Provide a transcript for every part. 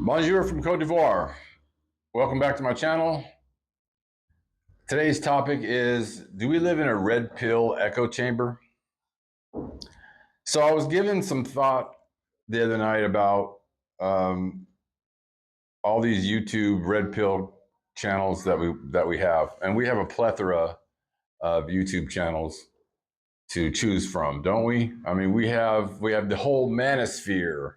Bonjour from Côte d'Ivoire. Welcome back to my channel. Today's topic is, do we live in a red pill echo chamber? So I was given some thought the other night about all these YouTube red pill channels that we have, and we have a plethora of YouTube channels to choose from, don't we? I mean, we have the whole manosphere,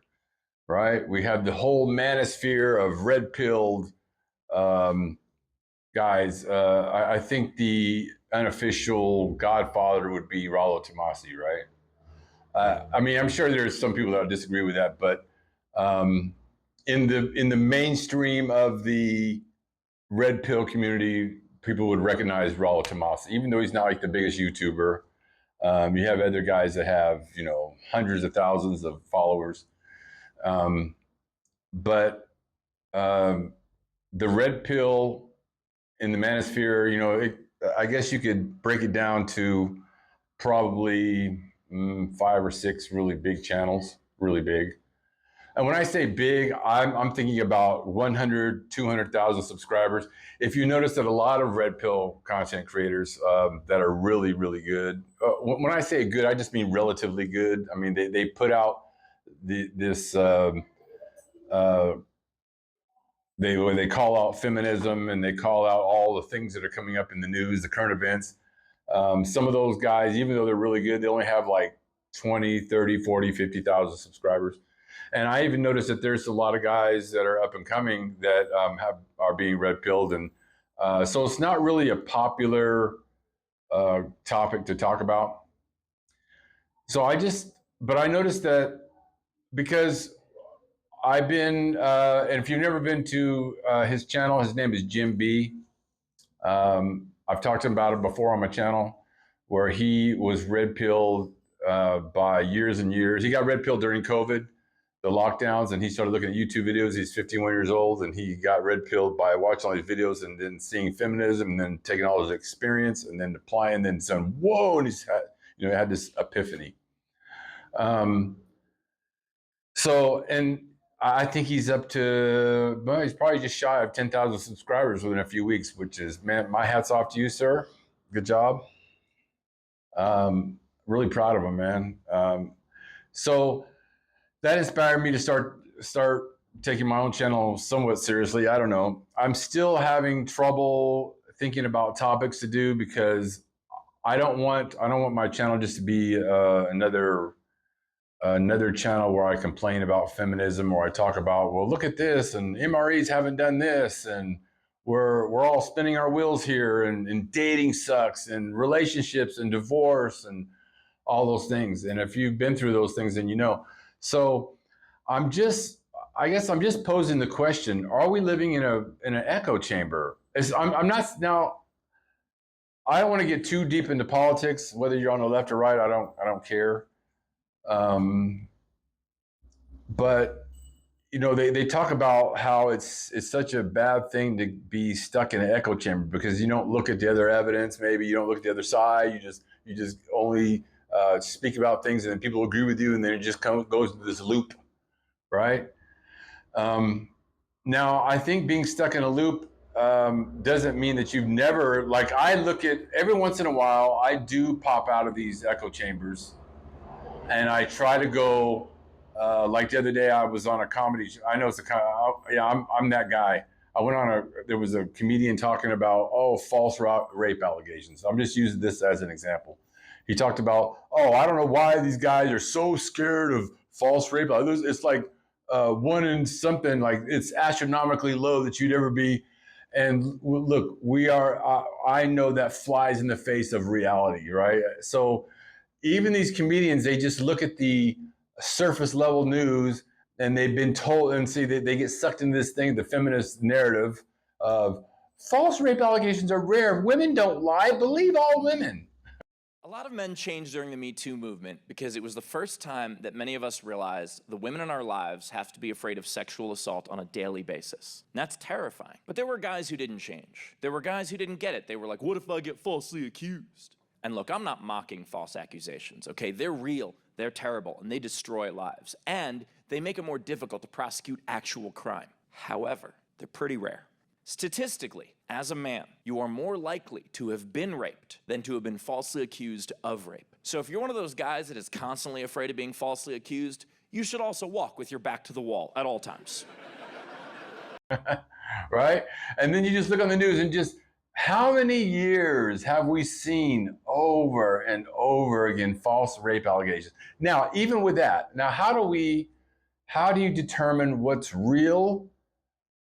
right? We have the whole manosphere of red pilled guys. I think the unofficial godfather would be Rollo Tomasi, right? I mean, I'm sure there's some people that disagree with that, but in the mainstream of the red pill community, people would recognize Rollo Tomasi, even though he's not like the biggest YouTuber. You have other guys that have hundreds of thousands of followers, but the red pill in the manosphere, I guess you could break it down to probably 5 or 6 really big channels, really big. And when I say big, I'm thinking about 100, 200,000 subscribers. If you notice that a lot of red pill content creators that are really, really good, when I say good, I just mean relatively good. I mean, they put out this they call out feminism, and they call out all the things that are coming up in the news, the current events. Some of those guys, even though they're really good, they only have like 20, 30, 40, 50,000 subscribers. And I even noticed that there's a lot of guys that are up and coming that are being red pilled. And so it's not really a popular topic to talk about. So but I noticed that because I've been, and if you've never been to his channel, his name is Jim B. I've talked about it before on my channel, where he was red pilled by years and years. He got red pilled during COVID, the lockdowns, and he started looking at YouTube videos. He's 51 years old, and he got red pilled by watching all these videos and then seeing feminism, and then taking all his experience and then applying, and then saying, "Whoa!" And he's had this epiphany. And I think he's up to, well, he's probably just shy of 10,000 subscribers within a few weeks, which is, man, my hat's off to you, sir. Good job. Really proud of him, man. So that inspired me to start taking my own channel somewhat seriously. I don't know. I'm still having trouble thinking about topics to do because I don't want my channel just to be another channel where I complain about feminism, or I talk about, well, look at this, and MREs haven't done this, and we're all spinning our wheels here, and dating sucks, and relationships and divorce and all those things. And if you've been through those things, then you know. So I guess I'm just posing the question: are we living in an echo chamber? I'm not now. I don't want to get too deep into politics, whether you're on the left or right. I don't care. But they talk about how it's such a bad thing to be stuck in an echo chamber because you don't look at the other evidence. Maybe you don't look at the other side. You just only speak about things, and then people agree with you, and then it just goes into this loop, right? Now, I think being stuck in a loop doesn't mean that you've never, like, I look at, every once in a while, I do pop out of these echo chambers, and I try to go, like the other day, I was on a comedy. I know it's I'm that guy. There was a comedian talking about, false rape allegations. I'm just using this as an example. He talked about, I don't know why these guys are so scared of false rape. It's like one in something, like it's astronomically low that you'd ever be. And look, I know that flies in the face of reality, right? So even these comedians, they just look at the surface level news, and they've been told, and see, they get sucked into this thing, the feminist narrative of false rape allegations are rare. Women don't lie. Believe all women. A lot of men changed during the Me Too movement because it was the first time that many of us realized the women in our lives have to be afraid of sexual assault on a daily basis. And that's terrifying. But there were guys who didn't change. There were guys who didn't get it. They were like, what if I get falsely accused? And look, I'm not mocking false accusations, okay? They're real. They're terrible and they destroy lives. And they make it more difficult to prosecute actual crime. However, they're pretty rare. Statistically, as a man, you are more likely to have been raped than to have been falsely accused of rape. So if you're one of those guys that is constantly afraid of being falsely accused, you should also walk with your back to the wall at all times. Right? And then you just look on the news and just how many years have we seen over and over again false rape allegations? Now, even with that, now how do you determine what's real?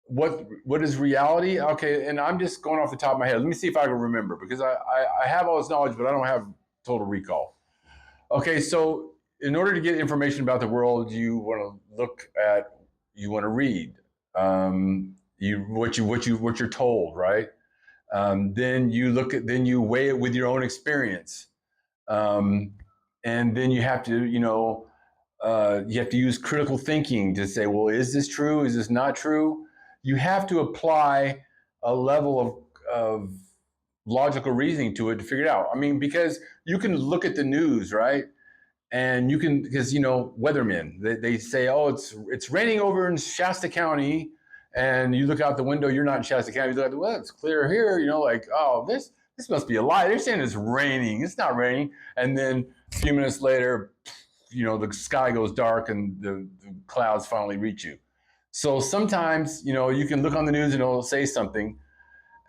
What is reality? Okay, and I'm just going off the top of my head. Let me see if I can remember because I have all this knowledge, but I don't have total recall. Okay, so in order to get information about the world, you want to read what you're told, right? Then you weigh it with your own experience, and then you have to use critical thinking to say, well, is this true? Is this not true? You have to apply a level of logical reasoning to it to figure it out. I mean, because you can look at the news, right? And you can, because weathermen, they say, oh, it's raining over in Shasta County, and you look out the window, you're not in Shasta County. You look, well, it's clear here. Like, oh, this must be a lie. They're saying it's raining. It's not raining. And then a few minutes later, the sky goes dark and the clouds finally reach you. So sometimes, you can look on the news and it'll say something,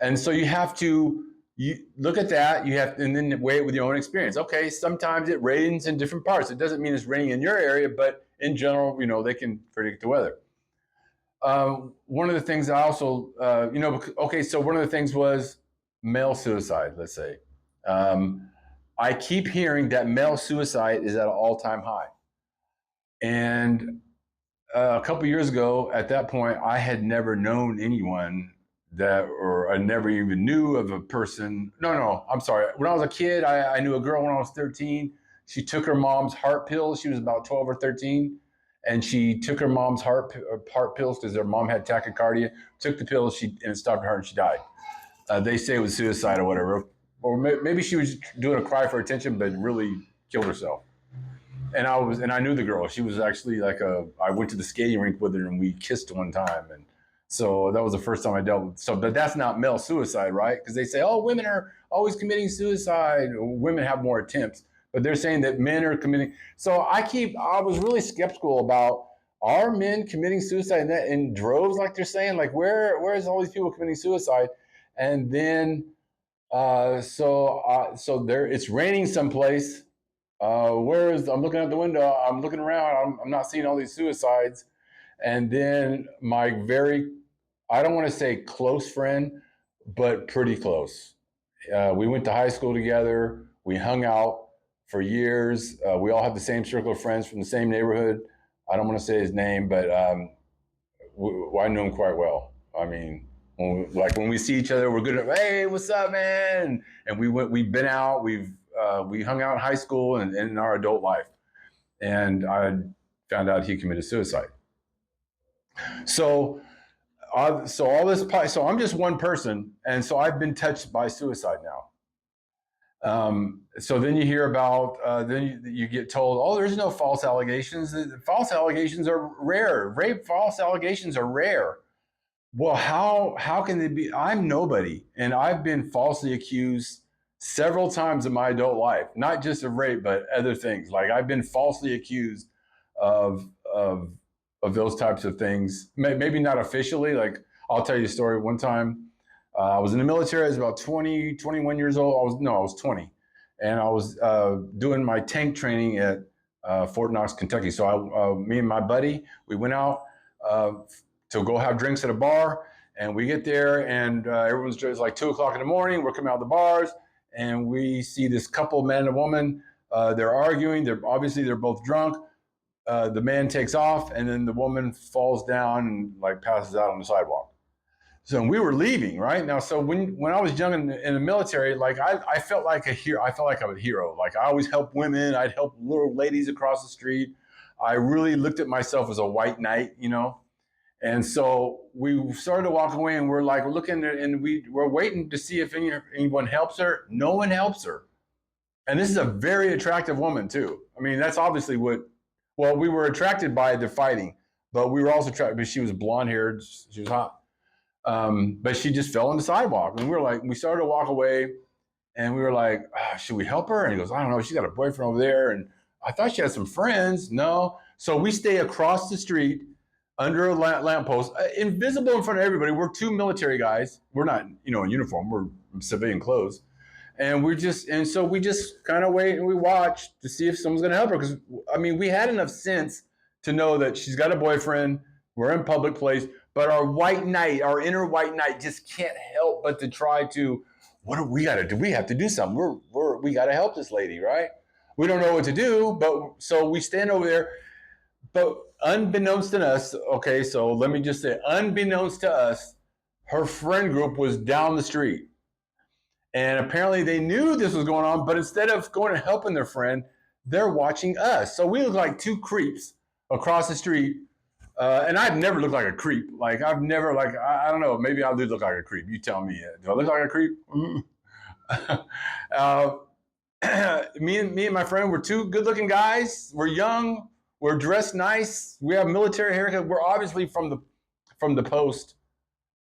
and so you have to. You look at that, and then weigh it with your own experience. Okay, sometimes it rains in different parts. It doesn't mean it's raining in your area, but in general, they can predict the weather. One of the things I also, so one of the things was male suicide, let's say. I keep hearing that male suicide is at an all-time high. And a couple years ago, at that point, I had never known anyone or I never even knew of a person. No, I'm sorry. When I was a kid, I knew a girl when I was 13. She took her mom's heart pills. She was about 12 or 13. And she took her mom's heart pills because her mom had tachycardia, took the pills, and it stopped her heart and she died. They say it was suicide or whatever. Or maybe she was doing a cry for attention, but really killed herself. And I knew the girl. She was actually I went to the skating rink with her and we kissed one time. And so that was the first time I dealt with. But that's not male suicide, right? Because they say, oh, women are always committing suicide. Women have more attempts, but they're saying that men are committing. So I was really skeptical about, are men committing suicide in droves, like they're saying? Like where is all these people committing suicide? And then so there, it's raining someplace. I'm looking out the window. I'm looking around. I'm not seeing all these suicides. And then I don't want to say close friend, but pretty close. We went to high school together. We hung out for years. We all have the same circle of friends from the same neighborhood. I don't want to say his name, but I know him quite well. I mean, when we see each other, we're good at, hey, what's up, man? And we've been out. We hung out in high school and in our adult life. And I found out he committed suicide. So I'm just one person, and so I've been touched by suicide now. So then you hear about, then you get told, oh, there's no false allegations. False allegations are rare. False allegations are rare. Well, how can they be? I'm nobody, and I've been falsely accused several times in my adult life, not just of rape, but other things. Like I've been falsely accused of those types of things. Maybe not officially. Like I'll tell you a story. One time, I was in the military. I was about 20, 21 years old. I was 20, and I was doing my tank training at Fort Knox, Kentucky. So me and my buddy, we went out to go have drinks at a bar, and we get there, and everyone's just like 2:00 in the morning. We're coming out of the bars, and we see this couple, man and woman. They're arguing. They're both drunk. The man takes off, and then the woman falls down and passes out on the sidewalk. So we were leaving right now. So when I was young in the military, I felt like a hero. I felt like I was a hero. Like I always helped women. I'd help little ladies across the street. I really looked at myself as a white knight, And so we started to walk away, and we're looking, and we're waiting to see if anyone helps her. No one helps her. And this is a very attractive woman too. I mean, that's obviously well, we were attracted by the fighting, but we were also attracted, but she was blonde haired. She was hot. But she just fell on the sidewalk. And we started to walk away and we were like, should we help her? And he goes, I don't know. She's got a boyfriend over there. And I thought she had some friends. No. So we stay across the street under a lamppost, invisible in front of everybody. We're two military guys. We're not, in uniform. We're in civilian clothes. And so we just kind of wait and we watch to see if someone's going to help her. Because, I mean, we had enough sense to know that she's got a boyfriend. We're in public place. But our white knight, our inner white knight, just can't help but to try to, what do we got to do? We have to do something. We got to help this lady, right? We don't know what to do, but so we stand over there. But unbeknownst to us, okay, so let me just say, unbeknownst to us, her friend group was down the street. And apparently they knew this was going on, but instead of going and helping their friend, they're watching us. So we look like two creeps across the street. And I've never looked like a creep. Like I've never I don't know, maybe I do look like a creep. You tell me, do I look like a creep? Me and my friend, we're two good looking guys. We're young. We're dressed nice. We have military haircut. We're obviously from the post.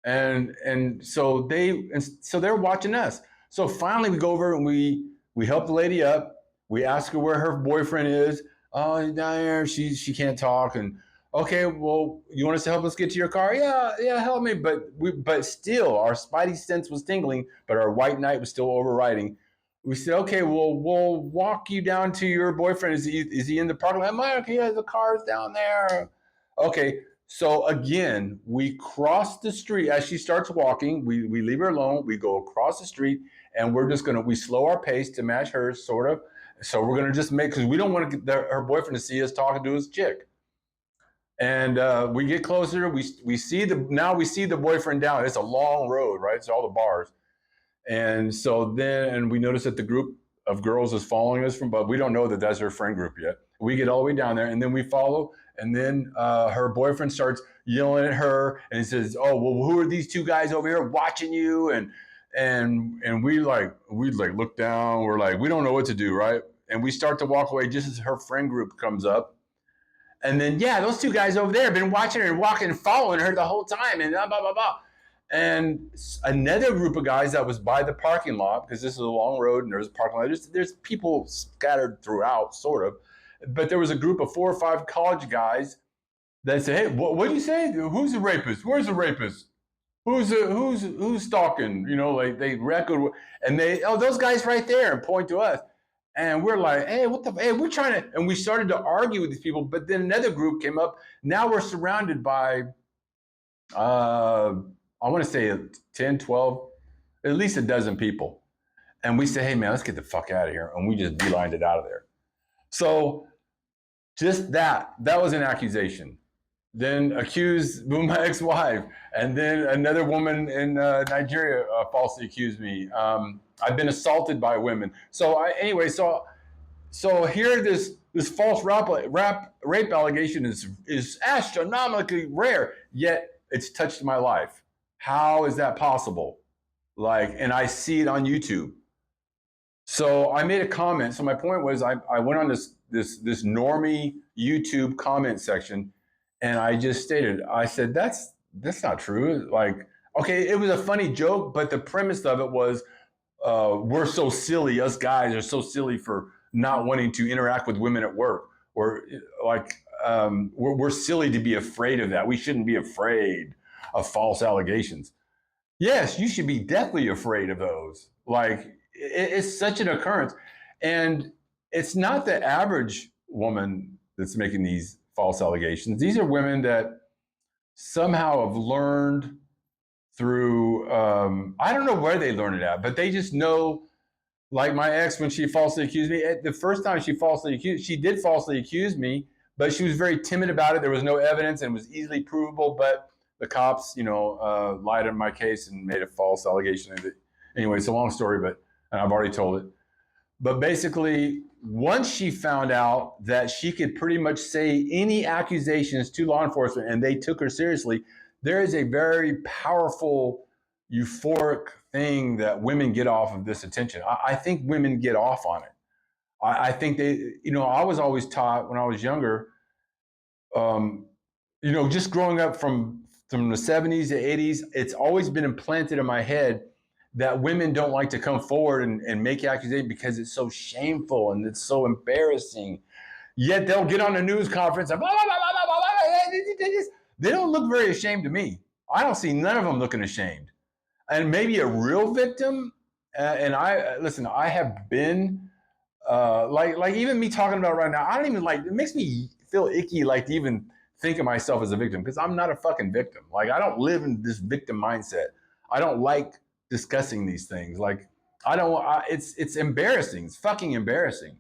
And so they're watching us. So finally we go over and we help the lady up. We ask her where her boyfriend is. Oh, he's down there. She can't talk. And okay, well, you want us to help us get to your car? Yeah, help me. But still, our spidey sense was tingling, but our white knight was still overriding. We said, okay, well, we'll walk you down to your boyfriend. Is he in the parking lot? Okay, yeah, the car's down there. Okay, so again, we cross the street. As she starts walking, we leave her alone. We go across the street, and we slow our pace to match hers, sort of. So we're gonna just because we don't want her boyfriend to see us talking to his chick. And we get closer. We see the boyfriend down. It's a long road, right? It's all the bars. And so then we notice that the group of girls is following us but we don't know that that's her friend group yet. We get all the way down there, and then we follow. And then her boyfriend starts yelling at her, and he says, "Oh, well, who are these two guys over here watching you?" And we look down. We're like, we don't know what to do, right? And we start to walk away just as her friend group comes up. And then, those two guys over there have been watching her and walking and following her the whole time, and blah, blah, blah, blah. And another group of guys that was by the parking lot, because this is a long road and there's a parking lot. There's people scattered throughout, sort of. But there was a group of 4 or 5 college guys that said, "Hey, what do you say? Who's the rapist? Where's the rapist? Who's stalking?" Like they record, and those guys right there, and point to us. And we're like, hey, we're trying to, and we started to argue with these people. But then another group came up. Now we're surrounded by, I want to say 10, 12, at least a dozen people. And we say, hey, man, let's get the fuck out of here. And we just beelined it out of there. So just that was an accusation. Then accused my ex-wife. And then another woman in Nigeria falsely accused me. I've been assaulted by women. So here this false rape allegation is astronomically rare, yet it's touched my life. How is that possible? And I see it on YouTube. So I made a comment. So my point was I went on this normie YouTube comment section, and I just stated, I said, that's not true. Okay, it was a funny joke, but the premise of it was, we're so silly. Us guys are so silly for not wanting to interact with women at work. Or we're silly to be afraid of that. We shouldn't be afraid of false allegations. Yes, you should be deathly afraid of those. It's such an occurrence. And it's not the average woman that's making these false allegations. These are women that somehow have learned through, I don't know where they learned it at, but they just know, like my ex, when she falsely accused me, the first time she did falsely accuse me, but she was very timid about it. There was no evidence and it was easily provable, but the cops, lied on my case and made a false allegation. Anyway, it's a long story, and I've already told it. But basically, once she found out that she could pretty much say any accusations to law enforcement and they took her seriously, there is a very powerful, euphoric thing that women get off of this attention. I think women get off on it. I think they, I was always taught when I was younger, just growing up from the 70s to 80s, it's always been implanted in my head that women don't like to come forward and make accusations because it's so shameful and it's so embarrassing. Yet they'll get on a news conference and blah, blah, blah, blah, blah, blah. They don't look very ashamed to me. I don't see none of them looking ashamed. And maybe a real victim. And I have been like even me talking about it right now, I don't even like, it makes me feel icky, like to even think of myself as a victim, because I'm not a fucking victim. Like, I don't live in this victim mindset. I don't like discussing these things. Like, it's embarrassing. It's fucking embarrassing.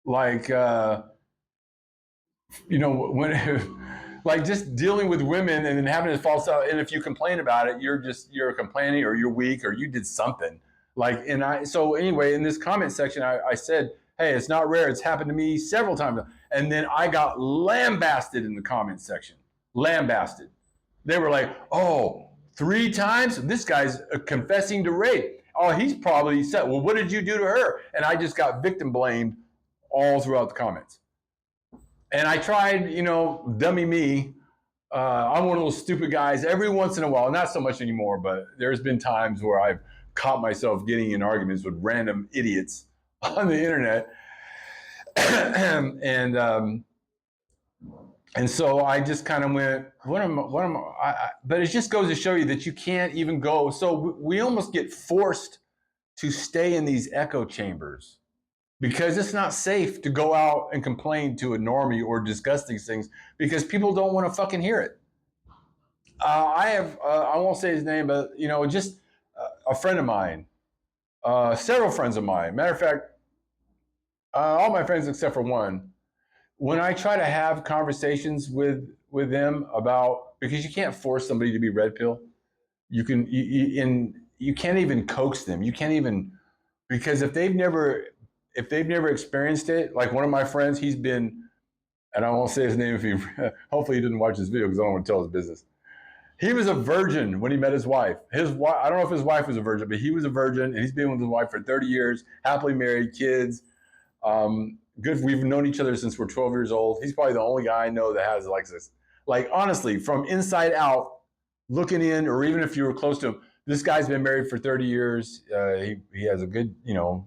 Like, when, like just dealing with women and then having it false out. And if you complain about it, you're complaining or you're weak or you did something. Like, so anyway, in this comment section, I said, hey, it's not rare. It's happened to me several times. And then I got lambasted in the comment section. Lambasted. They were like, oh, 3 times? This guy's confessing to rape. Oh, he's probably said, well, what did you do to her? And I just got victim blamed all throughout the comments. And I tried, dummy me. I'm one of those stupid guys every once in a while, not so much anymore, but there's been times where I've caught myself getting in arguments with random idiots on the internet. And so I just kind of went, but it just goes to show you that you can't even go. So we almost get forced to stay in these echo chambers because it's not safe to go out and complain to a normie or discuss these things because people don't want to fucking hear it. I won't say his name, but just a friend of mine, several friends of mine. Matter of fact, all my friends except for one. When I try to have conversations with them about, because you can't force somebody to be red pill, you can't even coax them. You can't even, because if they've never experienced it, like one of my friends, he's been, and I won't say his name if he, hopefully he didn't watch this video because I don't want to tell his business. He was a virgin when he met his wife. I don't know if his wife was a virgin, but he was a virgin, and he's been with his wife for 30 years, happily married, kids. Good. We've known each other since we're 12 years old. He's probably the only guy I know that has like this. Like, honestly, from inside out, looking in, or even if you were close to him, this guy's been married for 30 years. He has a good, I don't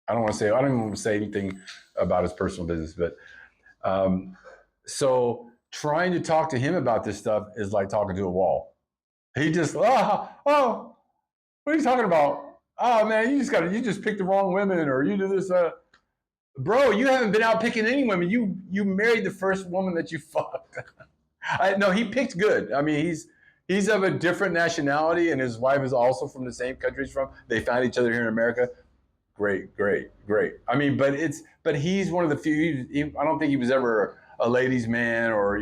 even want to say anything about his personal business, but so trying to talk to him about this stuff is like talking to a wall. He just, what are you talking about? Oh man, you just picked the wrong women, or you do this. Bro, you haven't been out picking any women. You married the first woman that you fucked. No, he picked good. I mean, he's of a different nationality, and his wife is also from the same country he's from. They found each other here in America. Great. I mean, but he's one of the few. I don't think he was ever a ladies' man or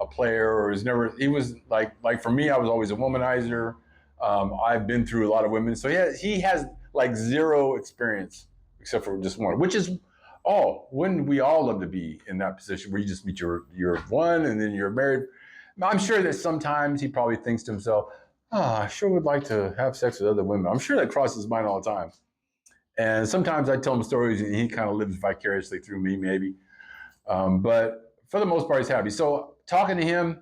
a player, or he was like for me, I was always a womanizer. I've been through a lot of women, so he has like zero experience except for just one, which is. Oh, wouldn't we all love to be in that position where you just meet your one and then you're married? I'm sure that sometimes he probably thinks to himself, I sure would like to have sex with other women. I'm sure that crosses his mind all the time. And sometimes I tell him stories and he kind of lives vicariously through me, maybe. But for the most part, he's happy. So talking to him,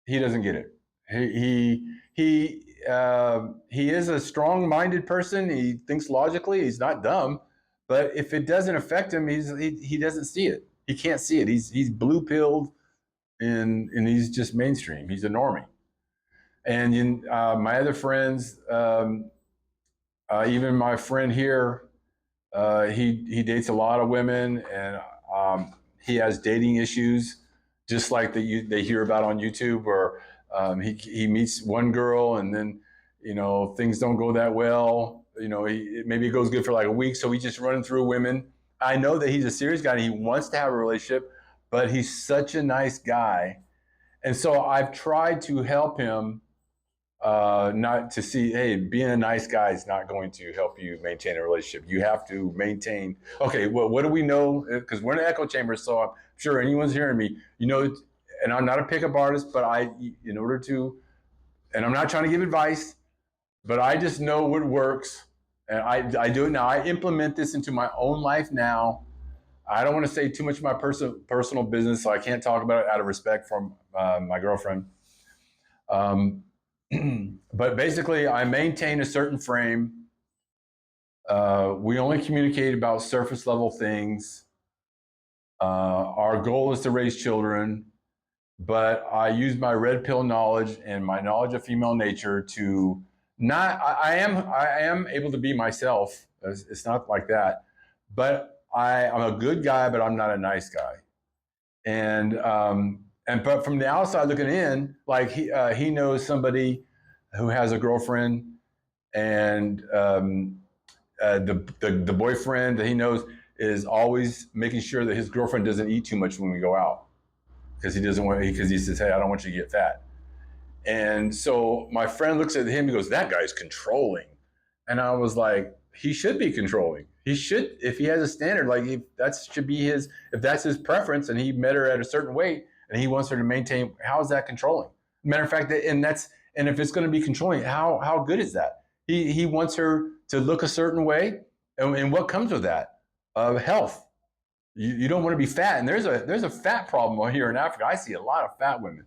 he doesn't get it. He is a strong-minded person. He thinks logically. He's not dumb. But if it doesn't affect him, he doesn't see it. He can't see it. He's blue-pilled, and he's just mainstream. He's a normie. And my other friends, even my friend here, he dates a lot of women, and he has dating issues, just like they hear about on YouTube, where he meets one girl and then things don't go that well. Maybe it goes good for like a week, so he's just running through women. I know that he's a serious guy and he wants to have a relationship, but he's such a nice guy. And so I've tried to help him not to see, hey, being a nice guy is not going to help you maintain a relationship. You have to maintain, okay, well, what do we know? Because we're in an echo chamber, so I'm sure anyone's hearing me, and I'm not a pickup artist, but in order to, and I'm not trying to give advice, but I just know what works. And I do it now. I implement this into my own life now. I don't want to say too much of my personal business, so I can't talk about it out of respect for my girlfriend. But basically, I maintain a certain frame. We only communicate about surface level things. Our goal is to raise children, but I use my red pill knowledge and my knowledge of female nature to not. I am able to be myself. It's not like that, but I'm a good guy, but I'm not a nice guy. And but from the outside looking in, like he knows somebody who has a girlfriend, and the boyfriend that he knows is always making sure that his girlfriend doesn't eat too much when we go out, because he doesn't want, because he says, hey, I don't want you to get fat. And so my friend looks at him, he goes, that guy's controlling. And I was like, he should be controlling. He should, if he has a standard, like if that's his preference, and he met her at a certain weight and he wants her to maintain, how is that controlling? Matter of fact, and if it's going to be controlling, how good is that? He wants her to look a certain way, and what comes with that? Health. You don't want to be fat, and there's a fat problem here in Africa. I see a lot of fat women.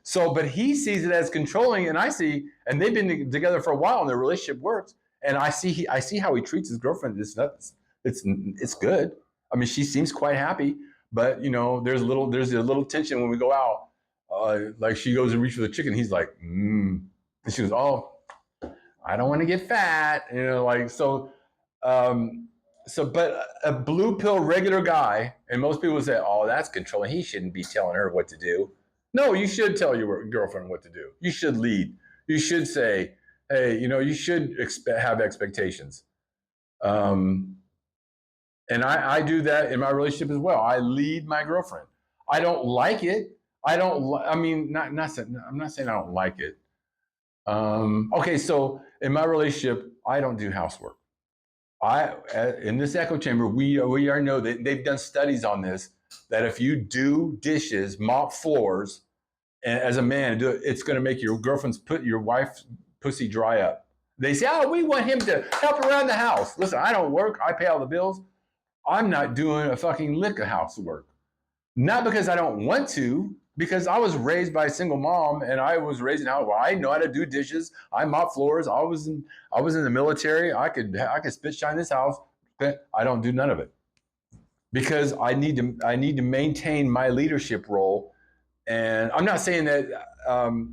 So, but he sees it as controlling, and and they've been together for a while, and their relationship works. And I see how he treats his girlfriend. It's good. I mean, she seems quite happy, but there's a little tension when we go out. Like she goes to reach for the chicken, he's like, and she goes, oh, I don't want to get fat, like so. But a blue pill regular guy, and most people say, oh, that's controlling. He shouldn't be telling her what to do. No, you should tell your girlfriend what to do. You should lead. You should say, hey, you should have expectations. And I do that in my relationship as well. I lead my girlfriend. I don't like it. I'm not saying I don't like it. Okay, so in my relationship, I don't do housework. In this echo chamber, we know that they've done studies on this, that if you do dishes, mop floors, and as a man, it's going to make your wife's pussy dry up. They say, oh, we want him to help around the house. Listen, I don't work. I pay all the bills. I'm not doing a fucking lick of housework. Not because I don't want to, because I was raised by a single mom, and I was raised in how I know how to do dishes. I mop floors. I was in the military. I could spit shine this house, but I don't do none of it, because I need to maintain my leadership role. And I'm not saying that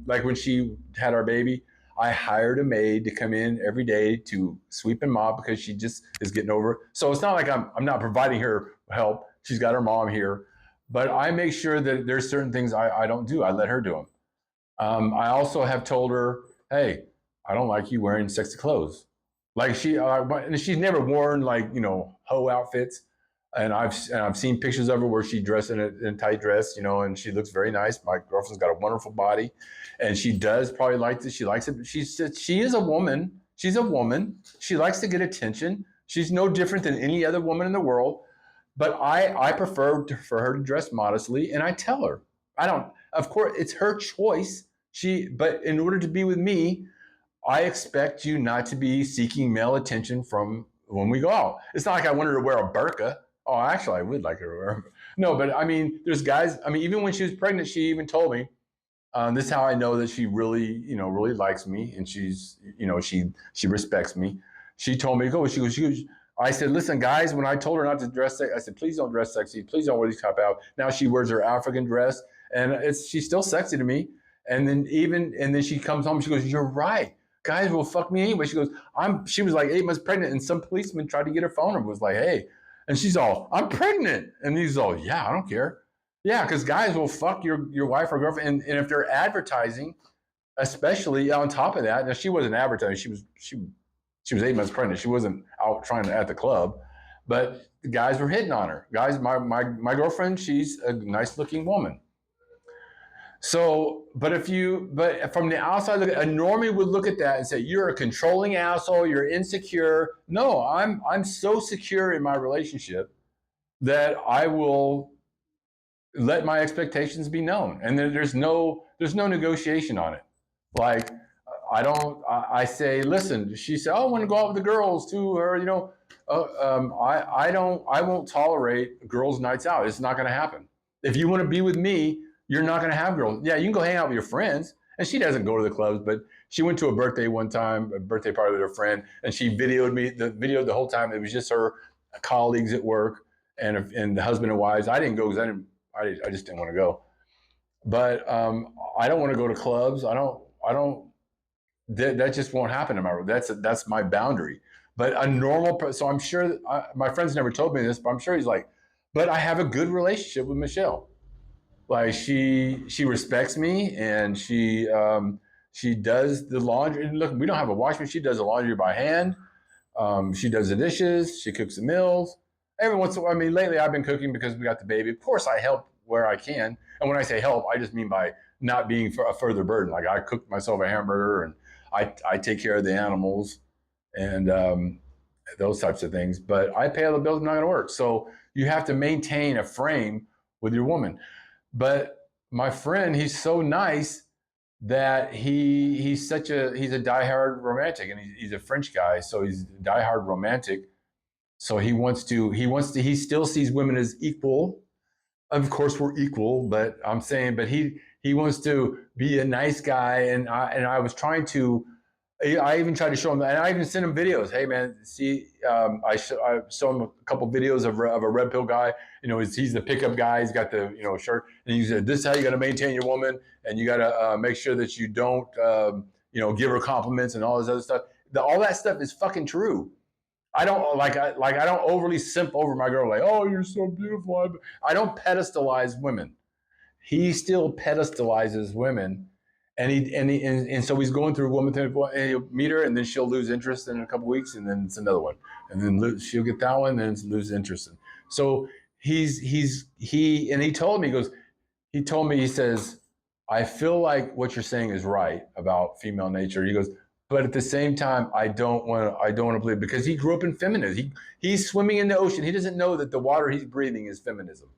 like when she had our baby, I hired a maid to come in every day to sweep and mop, because she just is getting over it. So it's not like I'm not providing her help. She's got her mom here. But I make sure that there's certain things I don't do. I let her do them. I also have told her, hey, I don't like you wearing sexy clothes. Like she's never worn hoe outfits. And I've seen pictures of her where she dressed in a tight dress, and she looks very nice. My girlfriend's got a wonderful body, and she does probably like this. She likes it. She is a woman. She's a woman. She likes to get attention. She's no different than any other woman in the world. But I prefer for her to dress modestly, and I tell her, I don't. Of course, it's her choice. But in order to be with me, I expect you not to be seeking male attention from when we go out. It's not like I want her to wear a burqa. Oh, actually, I would like her to wear. No, but I mean, there's guys. I mean, even when she was pregnant, she even told me, this is how I know that she really, really likes me, and she's, she respects me. She told me, she goes. I said, listen, guys, when I told her not to dress sexy, I said, please don't dress sexy. Please don't wear these top out. Now she wears her African dress, and she's still sexy to me. And then she comes home, she goes, you're right. Guys will fuck me anyway. She goes, she was like 8 months pregnant, and some policeman tried to get her phone and was like, hey. And she's all, I'm pregnant. And he's all, yeah, I don't care. Yeah, because guys will fuck your wife or girlfriend. And if they're advertising, especially on top of that, now she wasn't advertising. She was 8 months pregnant. She wasn't out trying at the club, but the guys were hitting on her. Guys, my girlfriend, she's a nice looking woman. So, but from the outside, a normie would look at that and say, you're a controlling asshole, you're insecure. No, I'm so secure in my relationship that I will let my expectations be known. And then there's no negotiation on it. Like, I say, listen, she said, oh, I want to go out with the girls too, or, I won't tolerate girls' nights out. It's not going to happen. If you want to be with me, you're not going to have girls. Yeah, you can go hang out with your friends. And she doesn't go to the clubs, but she went to a birthday one time, a birthday party with her friend, and she videoed me the whole time. It was just her colleagues at work and the husband and wives. I didn't go because I just didn't want to go. But I don't want to go to clubs. I don't. That just won't happen in my room. That's my boundary. But a normal, so I'm sure my friends never told me this, but I'm sure he's like, but I have a good relationship with Michelle. Like she respects me, and she does the laundry. And look, we don't have a wash machine. She does the laundry by hand. She does the dishes. She cooks the meals. Every once in a while, I mean, lately I've been cooking because we got the baby. Of course, I help where I can. And when I say help, I just mean by not being a further burden. Like I cook myself a hamburger, and I take care of the animals and those types of things. But I pay all the bills. I'm not going to work. So you have to maintain a frame with your woman. But my friend, he's so nice that he's a diehard romantic, and he's a French guy, so he's a diehard romantic. So he still sees women as equal. Of course, we're equal, but I'm saying, but he wants to be a nice guy, and I was trying to. I even tried to show him, and I even sent him videos. Hey, man, see, I show him a couple videos of a red pill guy. He's the pickup guy. He's got the shirt, and he said, "This is how you got to maintain your woman, and you got to make sure that you don't give her compliments and all this other stuff. All that stuff is fucking true. I don't I don't overly simp over my girl. Like, oh, you're so beautiful. I don't pedestalize women. He still pedestalizes women." And so he's going through a woman, and he'll meet her, and then she'll lose interest in a couple of weeks, and then it's another one, and then she'll get that one, and then lose interest. So he told me, he says, I feel like what you're saying is right about female nature. He goes, but at the same time, I don't want to believe, because he grew up in feminism. He's swimming in the ocean. He doesn't know that the water he's breathing is feminism.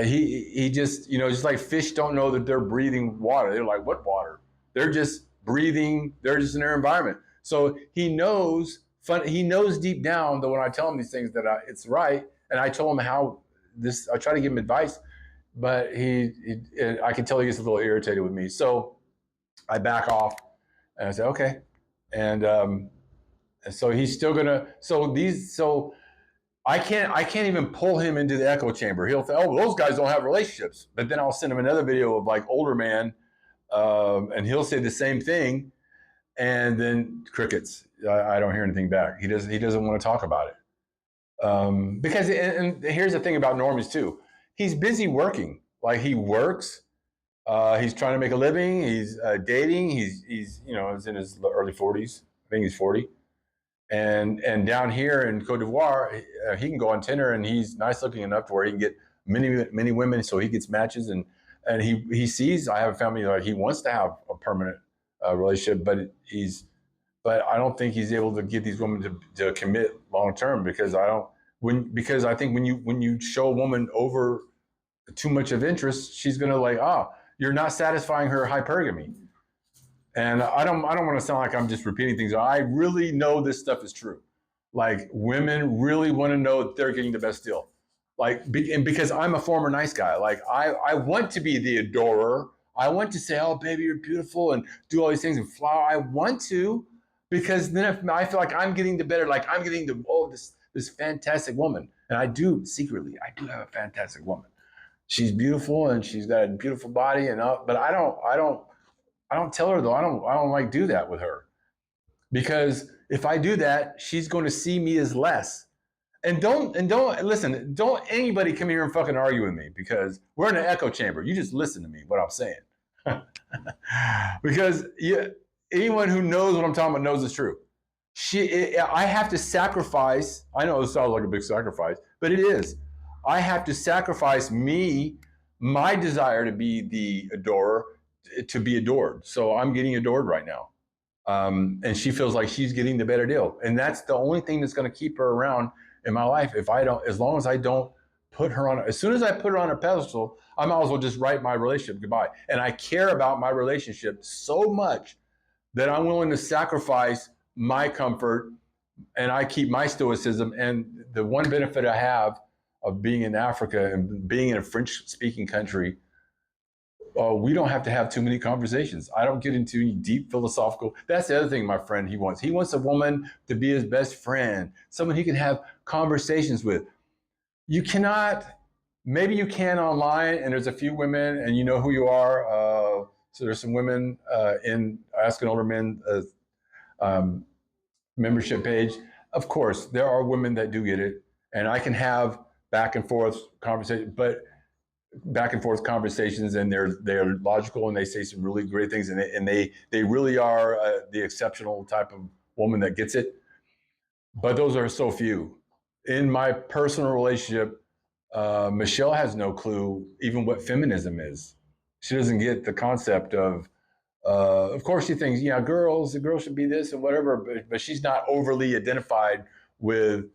He just, just like fish don't know that they're breathing water. They're like, what water? They're just breathing. They're just in their environment. So he knows deep down that when I tell him these things that it's right. And I told him I try to give him advice, but I can tell he gets a little irritated with me. So I back off and I say, okay. And so he's still gonna, so I can't even pull him into the echo chamber. He'll say, oh, those guys don't have relationships. But then I'll send him another video of like older man, and he'll say the same thing, and then crickets. I don't hear anything back. He doesn't want to talk about it. Because and here's the thing about normies too. He's busy working. Like he works. He's trying to make a living. He's dating. He's he's in his early 40s. I think he's 40. And down here in Cote d'Ivoire, he can go on Tinder, and he's nice looking enough to where he can get many women, so he gets matches, and he sees I have a family that he wants to have a permanent relationship, but I don't think he's able to get these women to commit long term, because I think when you show a woman over too much of interest, she's gonna you're not satisfying her hypergamy. And I don't want to sound like I'm just repeating things. I really know this stuff is true. Like women really want to know that they're getting the best deal. And because I'm a former nice guy, like I want to be the adorer. I want to say, oh baby, you're beautiful, and do all these things and flower. I want to, because then if I feel like I'm getting the better, like I'm getting this fantastic woman. And I do have a fantastic woman. She's beautiful, and she's got a beautiful body, but I don't tell her though. I don't like do that with her, because if I do that, she's going to see me as less. And don't listen. Don't anybody come here and fucking argue with me, because we're in an echo chamber. You just listen to me, what I'm saying, because anyone who knows what I'm talking about knows it's true. I have to sacrifice. I know it sounds like a big sacrifice, but it is. I have to sacrifice my desire to be the adorer, to be adored. So I'm getting adored right now. And she feels like she's getting the better deal. And that's the only thing that's going to keep her around in my life. As long as I don't put her on, as soon as I put her on a pedestal, I might as well just write my relationship goodbye. And I care about my relationship so much that I'm willing to sacrifice my comfort and I keep my stoicism. And the one benefit I have of being in Africa and being in a French-speaking country, we don't have to have too many conversations. I don't get into any deep philosophical. That's the other thing my friend he wants. He wants a woman to be his best friend, someone he can have conversations with. You cannot. Maybe you can online, and there's a few women, and you know who you are. So there's some women in Asking Older Men um, membership page. Of course, there are women that do get it, and I can have back and forth conversations, but back and forth conversations, and they're logical, and they say some really great things, and they really are the exceptional type of woman that gets it. But those are so few. In my personal relationship, Michelle has no clue even what feminism is. She doesn't get the concept of course, she thinks, yeah, the girls should be this and whatever, but she's not overly identified with,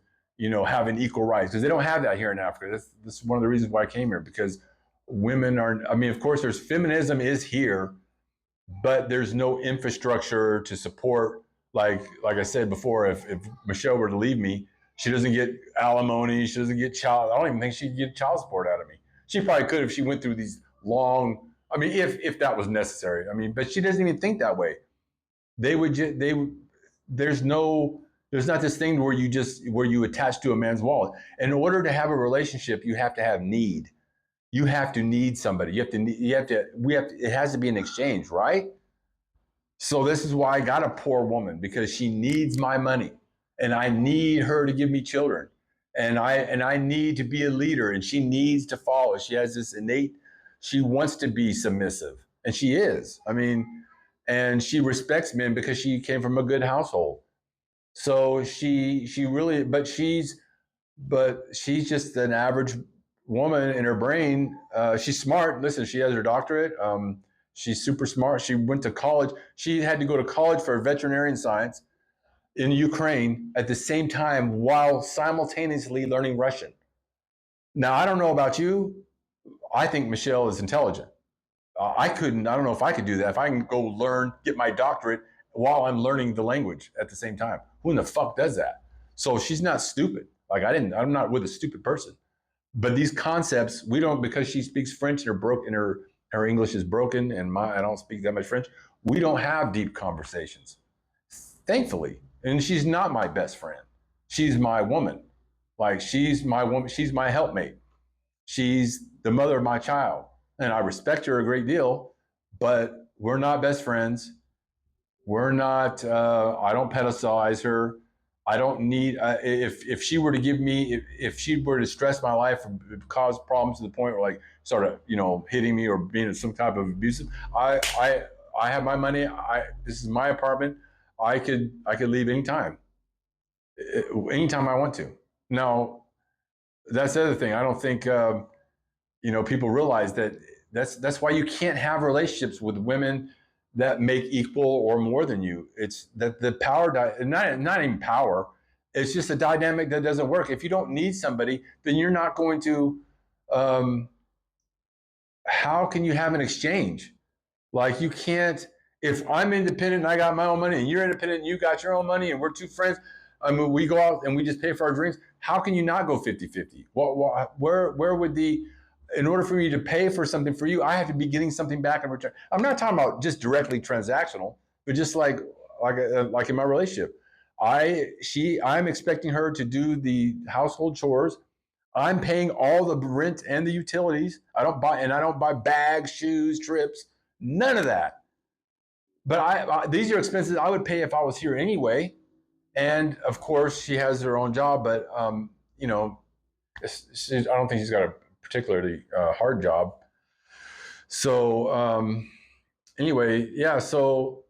having equal rights, because they don't have that here in Africa. This is one of the reasons why I came here, because women are, I mean, of course, feminism is here, but there's no infrastructure to support. Like I said before, if Michelle were to leave me, she doesn't get alimony. She doesn't get I don't even think she'd get child support out of me. She probably could if she went through these long. I mean, if that was necessary. I mean, but she doesn't even think that way. There's not this thing where you attach to a man's wallet. In order to have a relationship, you have to have need. You have to need somebody. It has to be an exchange, right? So this is why I got a poor woman, because she needs my money, and I need her to give me children, and I need to be a leader, and she needs to follow. She has this innate, she wants to be submissive, and she is. I mean, and she respects men because she came from a good household. So she really, but she's just an average woman in her brain. She's smart. Listen, she has her doctorate. She's super smart. She went to college. She had to go to college for veterinarian science in Ukraine at the same time while simultaneously learning Russian. Now, I don't know about you. I think Michelle is intelligent. I don't know if I could do that. If I can go get my doctorate while I'm learning the language at the same time. Who in the fuck does that? So she's not stupid. I'm not with a stupid person. But these concepts, we don't, because she speaks French and her English is broken, and I don't speak that much French. We don't have deep conversations, thankfully. And she's not my best friend. She's my woman. She's my woman. She's my helpmate. She's the mother of my child, and I respect her a great deal. But we're not best friends. We're not. I don't pedestalize her. I don't need. If she were to give me, if she were to stress my life and cause problems to the point where sort of hitting me or being some type of abusive, I have my money. This is my apartment. I could leave anytime I want to. Now, that's the other thing. I don't think people realize that that's why you can't have relationships with women that make equal or more than you. It's that the power, not even power. It's just a dynamic that doesn't work. If you don't need somebody, then you're not going to. How can you have an exchange? You can't. If I'm independent and I got my own money, and you're independent and you got your own money, and we're two friends, I mean, we go out and we just pay for our drinks. How can you not go 50-50? Where would in order for me to pay for something for you, I have to be getting something back in return. I'm not talking about just directly transactional, but just like in my relationship, I'm expecting her to do the household chores. I'm paying all the rent and the utilities. I don't buy bags, shoes, trips, none of that. But these are expenses I would pay if I was here anyway. And of course, she has her own job, but I don't think she's got a particularly hard job. So anyway, yeah. So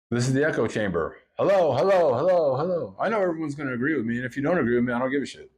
this is the echo chamber. Hello, hello, hello, hello. I know everyone's going to agree with me, and if you don't agree with me, I don't give a shit.